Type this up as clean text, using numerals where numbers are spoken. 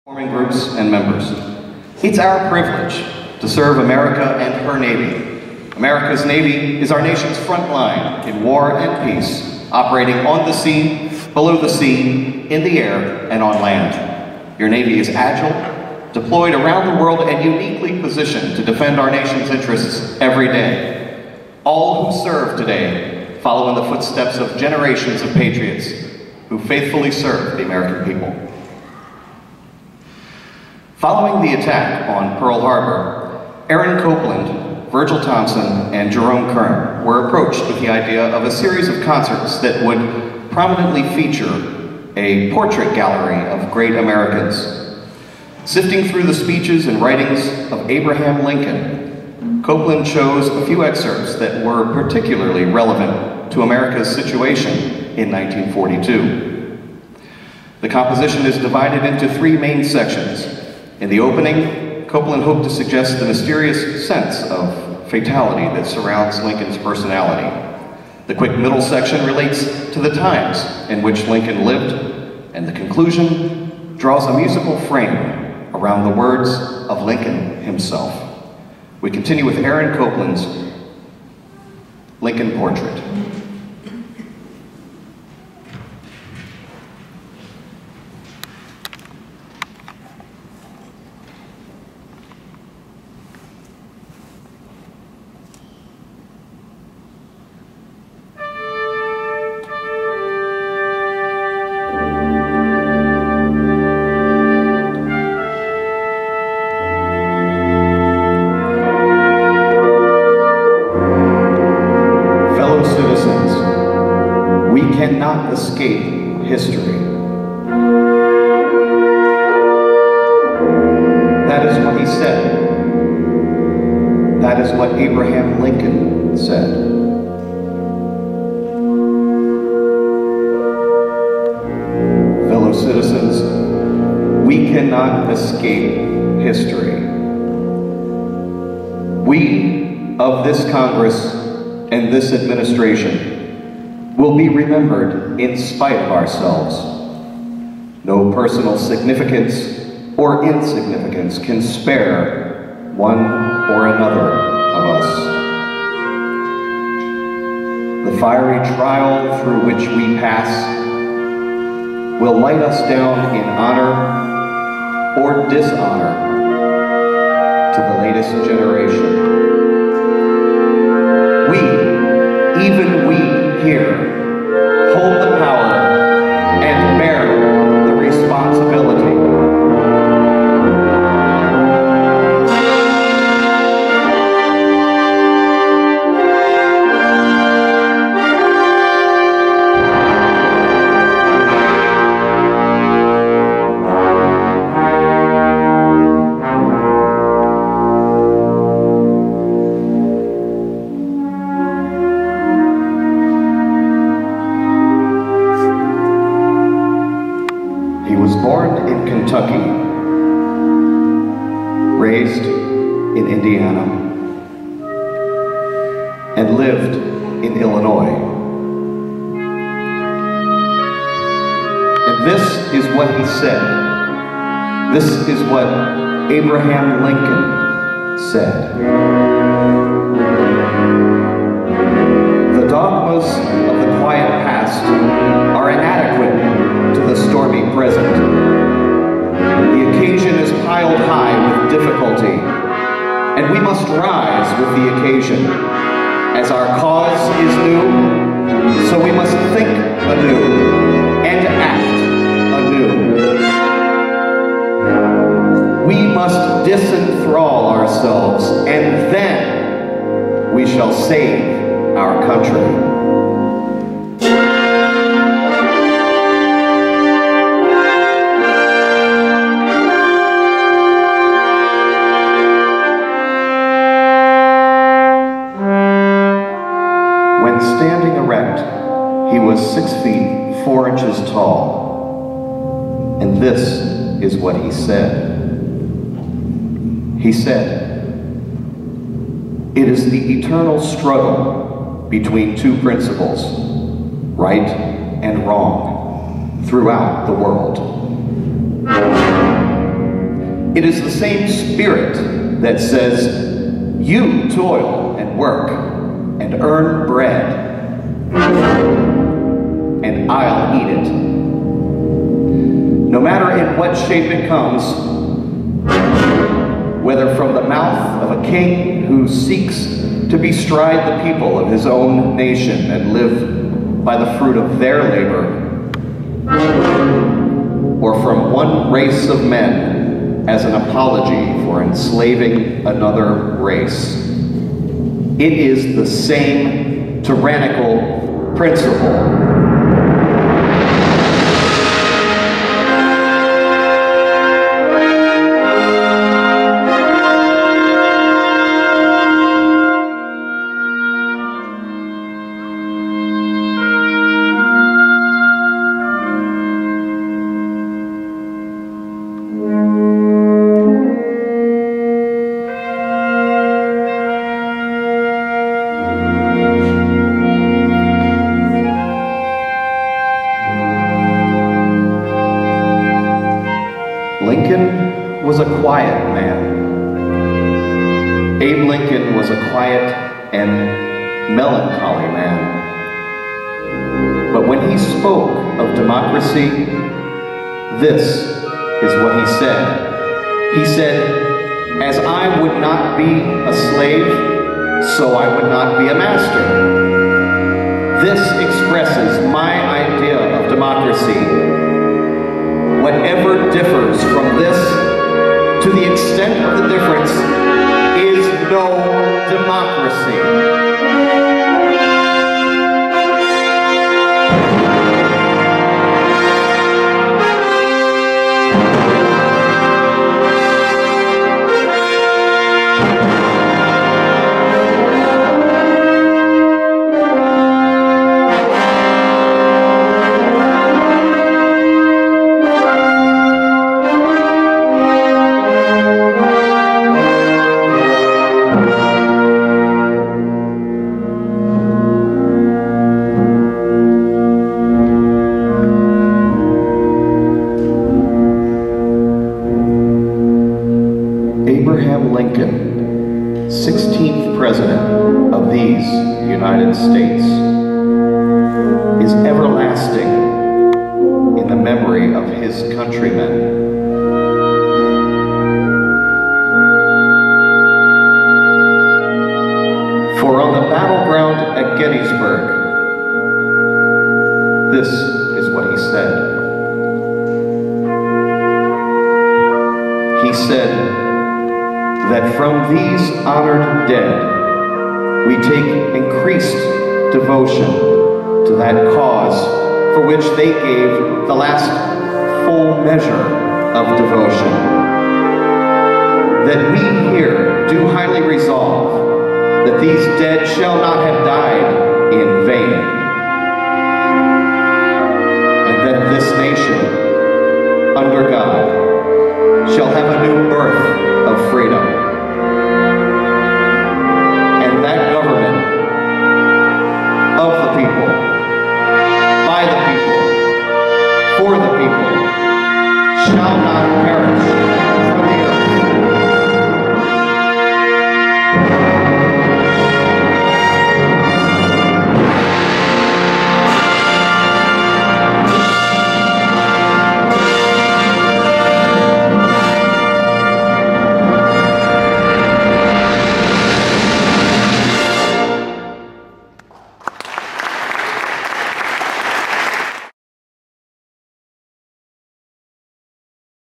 Forming groups and members. It's our privilege to serve America and her Navy. America's Navy is our nation's front line in war and peace, operating on the sea, below the sea, in the air, and on land. Your Navy is agile, deployed around the world, and uniquely positioned to defend our nation's interests every day. All who serve today follow in the footsteps of generations of patriots who faithfully serve the American people. Following the attack on Pearl Harbor, Aaron Copland, Virgil Thompson, and Jerome Kern were approached with the idea of a series of concerts that would prominently feature a portrait gallery of great Americans. Sifting through the speeches and writings of Abraham Lincoln, Copland chose a few excerpts that were particularly relevant to America's situation in 1942. The composition is divided into three main sections. In the opening, Copland hoped to suggest the mysterious sense of fatality that surrounds Lincoln's personality. The quick middle section relates to the times in which Lincoln lived, and the conclusion draws a musical frame around the words of Lincoln himself. We continue with Aaron Copland's Lincoln Portrait. Cannot escape history. That is what he said. That is what Abraham Lincoln said. Fellow citizens, we cannot escape history. We of this Congress and this administration will be remembered in spite of ourselves. No personal significance or insignificance can spare one or another of us. The fiery trial through which we pass will light us down in honor or dishonor to the latest generation. We, even we, here, hold the power and bear the responsibility. He was born in Kentucky, raised in Indiana, and lived in Illinois. And this is what he said. This is what Abraham Lincoln said. The dogmas of the quiet past are inadequate to the stormy present. The occasion is piled high with difficulty, and we must rise with the occasion. As our cause is new, so we must think anew and act anew. We must disenthrall ourselves, and then we shall save our country. When standing erect, he was 6 feet 4 inches tall. And this is what he said. He said, "It is the eternal struggle between two principles, right and wrong, throughout the world. It is the same spirit that says, you toil and work and earn bread, and I'll eat it. No matter in what shape it comes, whether from the mouth of a king who seeks to bestride the people of his own nation and live by the fruit of their labor, or from one race of men as an apology for enslaving another race. It is the same tyrannical principle. Lincoln was a quiet man. Abe Lincoln was a quiet and melancholy man. But when he spoke of democracy, this is what he said. He said, "As I would not be a slave, so I would not be a master." This expresses my idea of democracy. Whatever differs from this, to the extent of the difference, is no democracy. Abraham Lincoln, 16th President of these United States, is everlasting in the memory of his countrymen. For on the battleground at Gettysburg, this is what he said. He said that from these honored dead, we take increased devotion to that cause for which they gave the last full measure of devotion. That we here do highly resolve that these dead shall not have died in vain, and that this nation, under God, shall have a new birth of freedom, and that government of the people, by the people, for the people, shall not perish,